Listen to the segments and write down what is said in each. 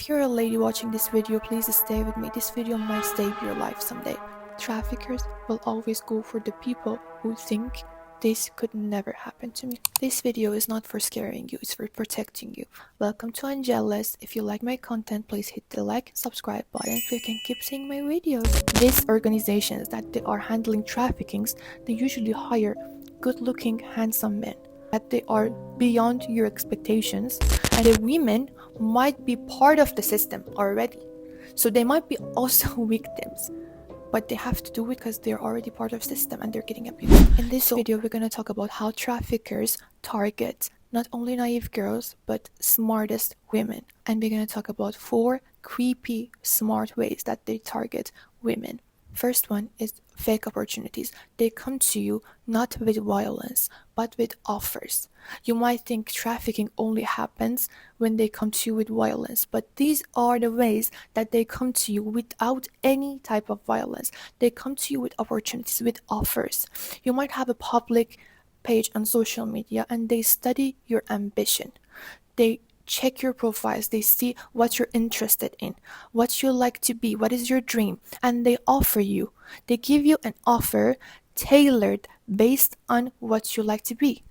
If you're a lady watching this video, please stay with me. This video might save your life someday. Traffickers will always go for the people who think this could never happen to me. This video is not for scaring you, it's for protecting you. Welcome to Angelus. If you like my content, please hit the like and subscribe button so you can keep seeing my videos. These organizations that they are handling traffickings, they usually hire good-looking, handsome men that they are beyond your expectations, and the women might be part of the system already, so they might be also victims, but they have to do it because they're already part of the system and they're getting abused. In this video, we're going to talk about how traffickers target not only naive girls but smartest women, and we're going to talk about 4 creepy smart ways that they target women. First one is fake opportunities. They come to you not with violence, but with offers. You might think trafficking only happens when they come to you with violence, but these are the ways that they come to you without any type of violence. They come to you with opportunities, with offers. You might have a public page on social media and they study your ambition. They check your profiles, they see what you're interested in, what you like to be, what is your dream, and they give you an offer tailored based on what you like to be.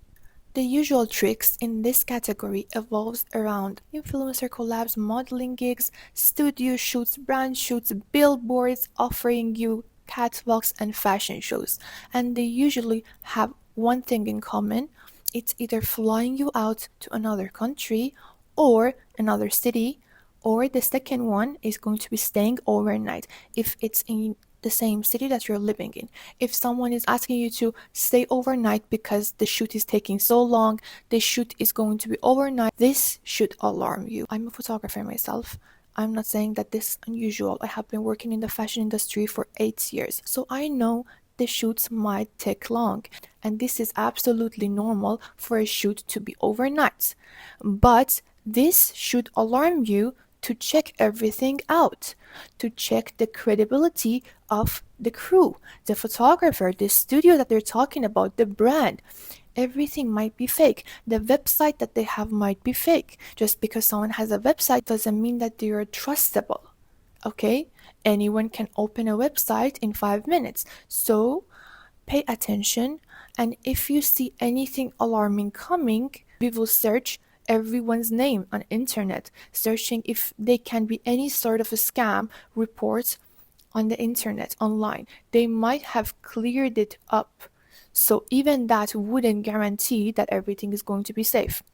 The usual tricks in this category evolves around influencer collabs, modeling gigs, studio shoots, brand shoots, billboards offering you catwalks and fashion shows, and they usually have one thing in common. It's either flying you out to another country or another city, or the second one is going to be staying overnight if it's in the same city that you're living in. If someone is asking you to stay overnight because the shoot is taking so long, the shoot is going to be overnight, this should alarm you. I'm a photographer myself. I'm not saying that this is unusual. I have been working in the fashion industry for 8 years, so I know the shoots might take long, and this is absolutely normal for a shoot to be overnight. But this should alarm you to check everything out, to check the credibility of the crew, the photographer, the studio that they're talking about, the brand. Everything might be fake. The website that they have might be fake. Just because someone has a website doesn't mean that they are trustable. Okay? Anyone can open a website in 5 minutes. So pay attention, and if you see anything alarming coming, we will search everyone's name on internet, searching if they can be any sort of a scam report on the internet, online. They might have cleared it up, so even that wouldn't guarantee that everything is going to be safe.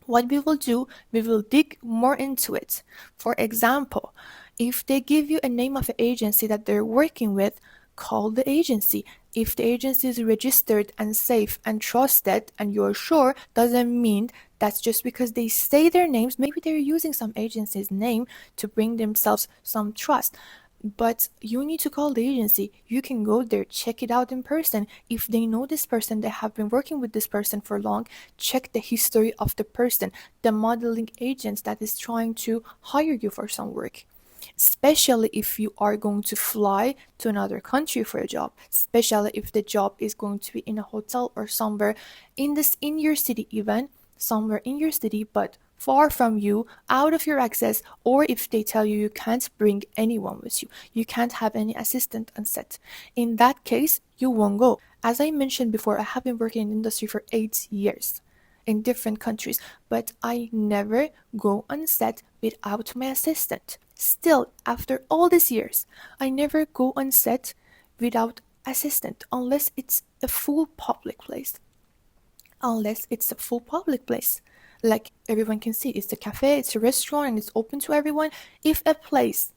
What we will do, we will dig more into it. For example, if they give you a name of an agency that they're working with, call the agency. If the agency is registered and safe and trusted and you're sure, doesn't mean that's just because they say their names. Maybe they're using some agency's name to bring themselves some trust. But you need to call the agency. You can go there, check it out in person. If they know this person, they have been working with this person for long, check the history of the person, the modeling agent that is trying to hire you for some work. Especially if you are going to fly to another country for a job, especially if the job is going to be in a hotel or somewhere in your city, even somewhere in your city but far from you, out of your access, or if they tell you can't bring anyone with you, you can't have any assistant on set. In that case, you won't go. As I mentioned before, I have been working in the industry for 8 years in different countries, but I never go on set without my assistant. Still, after all these years, I never go on set without assistant unless it's a full public place. Like everyone can see, it's a cafe, it's a restaurant, and it's open to everyone. If a place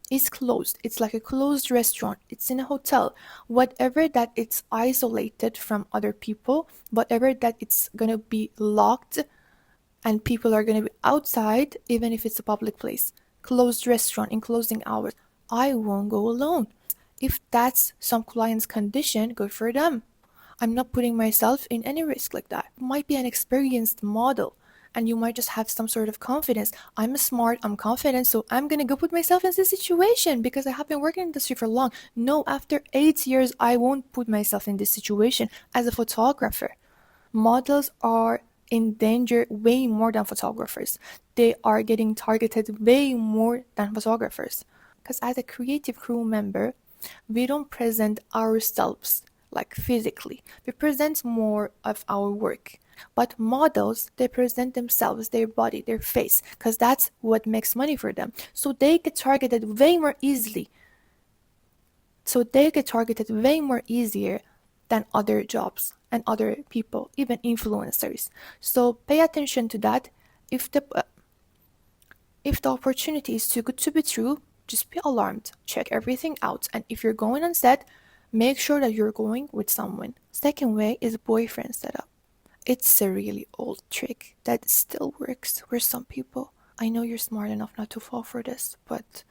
is closed, it's like a closed restaurant, it's in a hotel, whatever that it's isolated from other people, whatever that it's gonna be locked and people are gonna be outside, even if it's a public place, closed restaurant in closing hours, I won't go alone. If that's some client's condition, good for them. I'm not putting myself in any risk like that. You might be an experienced model and you might just have some sort of confidence. I'm smart, I'm confident, so I'm gonna go put myself in this situation because I have been working in the industry for long. No, after 8 years, I won't put myself in this situation as a photographer. Models are in danger way more than photographers. They are getting targeted way more than photographers. Because as a creative crew member, we don't present ourselves like physically. We present more of our work. But models, they present themselves, their body, their face, because that's what makes money for them. So they get targeted way more easily. Than other jobs and other people, even influencers. So pay attention to that. If the opportunity is too good to be true, just be alarmed. Check everything out. And if you're going on set, make sure that you're going with someone. Second way is boyfriend setup. It's a really old trick that still works for some people. I know you're smart enough not to fall for this, but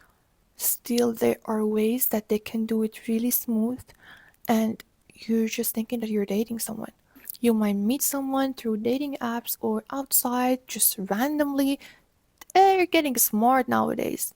still there are ways that they can do it really smooth, and you're just thinking that you're dating someone. You might meet someone through dating apps or outside just randomly. They're getting smart nowadays.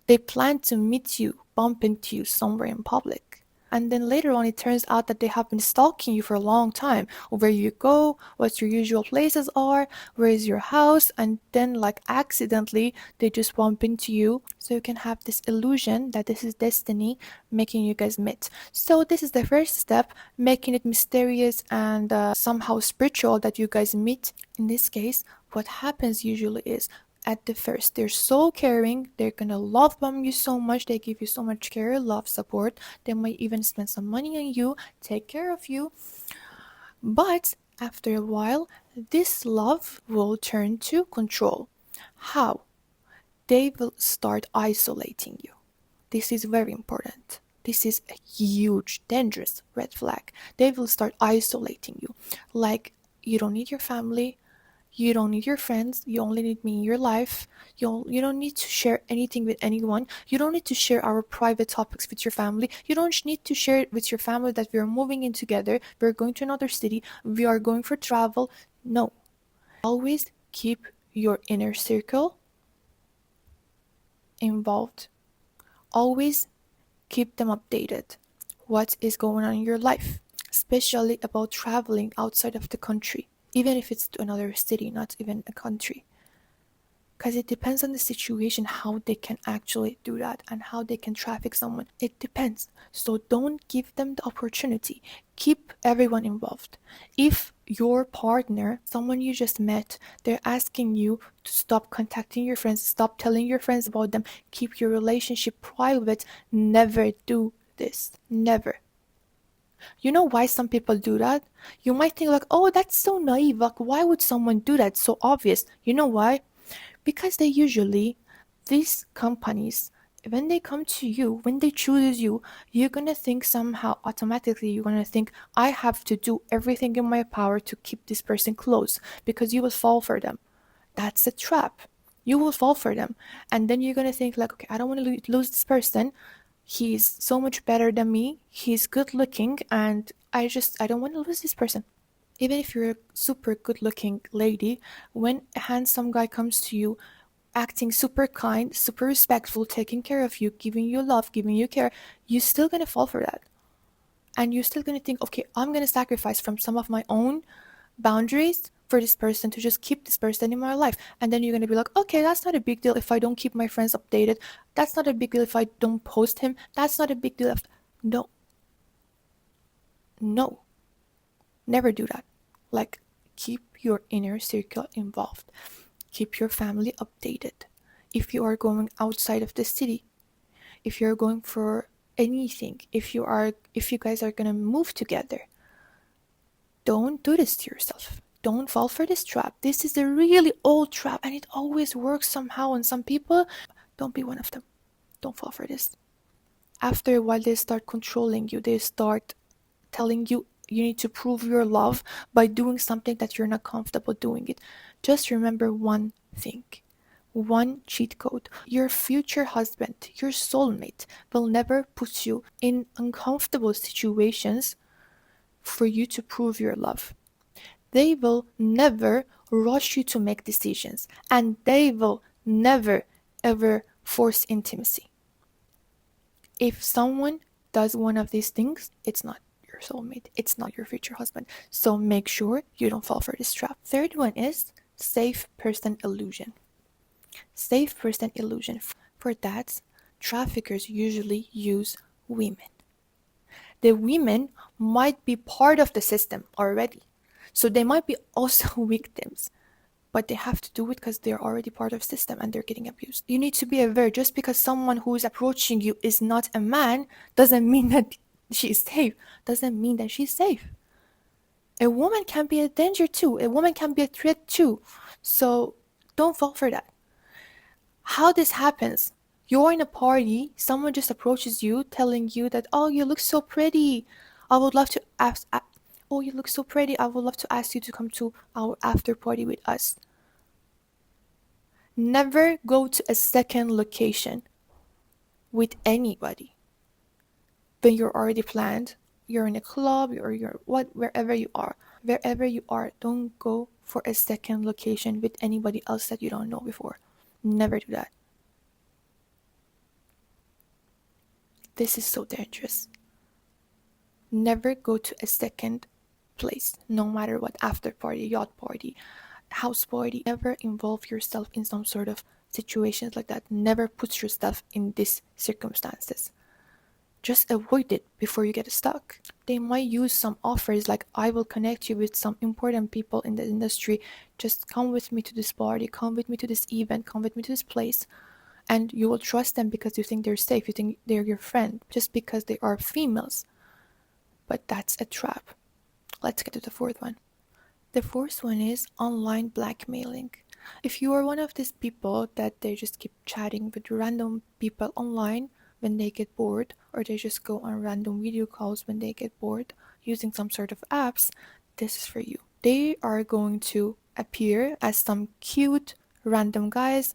They plan to meet you, bump into you somewhere in public. And then later on, it turns out that they have been stalking you for a long time. Where you go, what your usual places are, where is your house, and then like accidentally, they just bump into you. So you can have this illusion that this is destiny making you guys meet. So this is the first step, making it mysterious and somehow spiritual that you guys meet. In this case, what happens usually is at the first, they're so caring, they're gonna love bomb you so much, they give you so much care, love, support, they might even spend some money on you, take care of you. But after a while, this love will turn to control. How? They will start isolating you. This is very important. This is a huge, dangerous red flag. They will start isolating you. Like, you don't need your family, you don't need your friends, you only need me in your life. You don't need to share anything with anyone. You don't need to share our private topics with your family. You don't need to share it with your family that we are moving in together, we're going to another city, we are going for travel. No. Always keep your inner circle involved. Always keep them updated. What is going on in your life, especially about traveling outside of the country. Even if it's to another city, not even a country. Because it depends on the situation how they can actually do that and how they can traffic someone. It depends. So don't give them the opportunity. Keep everyone involved. If your partner, someone you just met, they're asking you to stop contacting your friends, stop telling your friends about them, keep your relationship private, never do this. Never. You know why some people do that? You might think like, oh, that's so naive. Like, why would someone do that? So obvious. You know why? Because these companies, when they come to you, when they choose you, you're gonna think somehow automatically, you're gonna think, I have to do everything in my power to keep this person close, because you will fall for them. That's a trap. You will fall for them. And then you're gonna think like, okay, I don't want to lose this person. He's so much better than me, he's good looking, and I don't want to lose this person. Even if you're a super good looking lady, when a handsome guy comes to you, acting super kind, super respectful, taking care of you, giving you love, giving you care, you're still gonna fall for that. And you're still gonna think, okay, I'm gonna sacrifice from some of my own boundaries for this person to just keep this person in my life. And then you're going to be like, okay, that's not a big deal if I don't keep my friends updated. That's not a big deal if I don't post him. That's not a big deal if... No. No. Never do that. Like, keep your inner circle involved. Keep your family updated. If you are going outside of the city, if you're going for anything, if you guys are going to move together, don't do this to yourself. Don't fall for this trap. This is a really old trap and it always works somehow on some people. Don't be one of them. Don't fall for this. After a while, they start controlling you. They start telling you you need to prove your love by doing something that you're not comfortable doing it. Just remember one thing. One cheat code. Your future husband, your soulmate, will never put you in uncomfortable situations for you to prove your love. They will never rush you to make decisions, and they will never ever force intimacy. If someone does one of these things, it's not your your soulmate. It's not your future husband. So make sure you don't fall for this trap. Third one is safe person illusion. Safe person illusion. For that, traffickers usually use women. The women might be part of the system already. So they might be also victims, but they have to do it because they're already part of the system and they're getting abused. You need to be aware. Just because someone who is approaching you is not a man doesn't mean that she's safe. Doesn't mean that she's safe. A woman can be a danger too. A woman can be a threat too. So don't fall for that. How this happens? You're in a party, someone just approaches you telling you that, oh, you look so pretty. I would love to ask, oh, you look so pretty. I would love to ask you to come to our after party with us. Never go to a second location with anybody. When you're already planned, you're in a club or wherever you are. Wherever you are, don't go for a second location with anybody else that you don't know before. Never do that. This is so dangerous. Never go to a second place, no matter what, after party, yacht party, house party. Never involve yourself in some sort of situations like that. Never put yourself in these circumstances. Just avoid it before you get stuck. They might use some offers like, I will connect you with some important people in the industry. Just come with me to this party, come with me to this event, come with me to this place. And you will trust them because you think they're safe, you think they're your friend, just because they are females. But that's a trap. Let's get to the fourth one. The fourth one is online blackmailing. If you are one of these people that they just keep chatting with random people online when they get bored, or they just go on random video calls when they get bored using some sort of apps, this is for you. They are going to appear as some cute random guys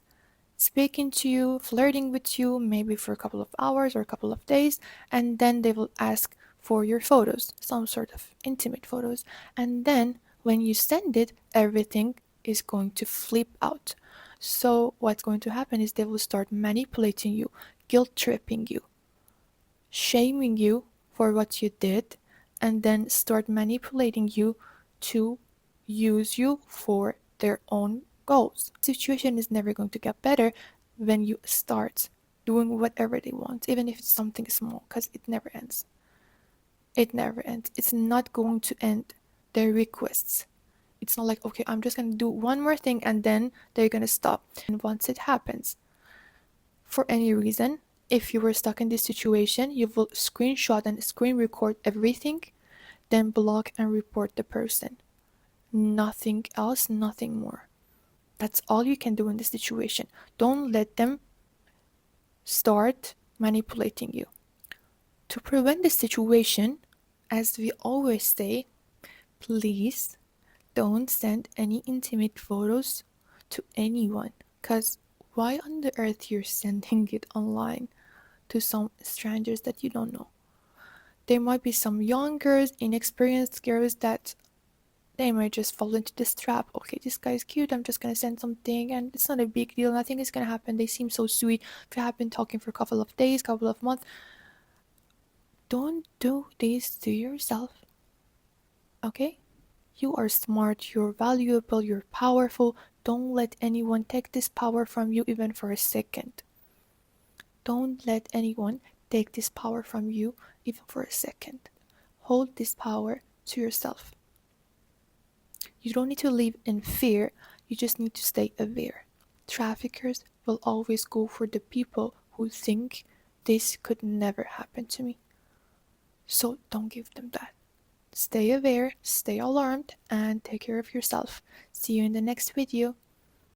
speaking to you, flirting with you, maybe for a couple of hours or a couple of days, and then they will ask for your photos, some sort of intimate photos, and then when you send it, everything is going to flip out. So what's going to happen is they will start manipulating you, guilt tripping you, shaming you for what you did, and then start manipulating you to use you for their own goals. The situation is never going to get better when you start doing whatever they want, even if it's something small, because it never ends. It never ends. It's not going to end their requests. It's not like, okay, I'm just going to do one more thing and then they're going to stop. And once it happens, for any reason, if you were stuck in this situation, you will screenshot and screen record everything, then block and report the person. Nothing else, nothing more. That's all you can do in this situation. Don't let them start manipulating you. To prevent this situation, as we always say, please don't send any intimate photos to anyone, because why on the earth you're sending it online to some strangers that you don't know? There might be some young girls, inexperienced girls that they might just fall into this trap. Okay, this guy's cute, I'm just gonna send something and it's not a big deal, nothing is gonna happen. They seem so sweet. If you have been talking for a couple of days, couple of months, don't do this to yourself. Okay? You are smart, you're valuable, you're powerful. Don't let anyone take this power from you even for a second. Don't let anyone take this power from you even for a second. Hold this power to yourself. You don't need to live in fear, you just need to stay aware. Traffickers will always go for the people who think this could never happen to me. So don't give them that. Stay aware, stay alarmed, and take care of yourself. See you in the next video.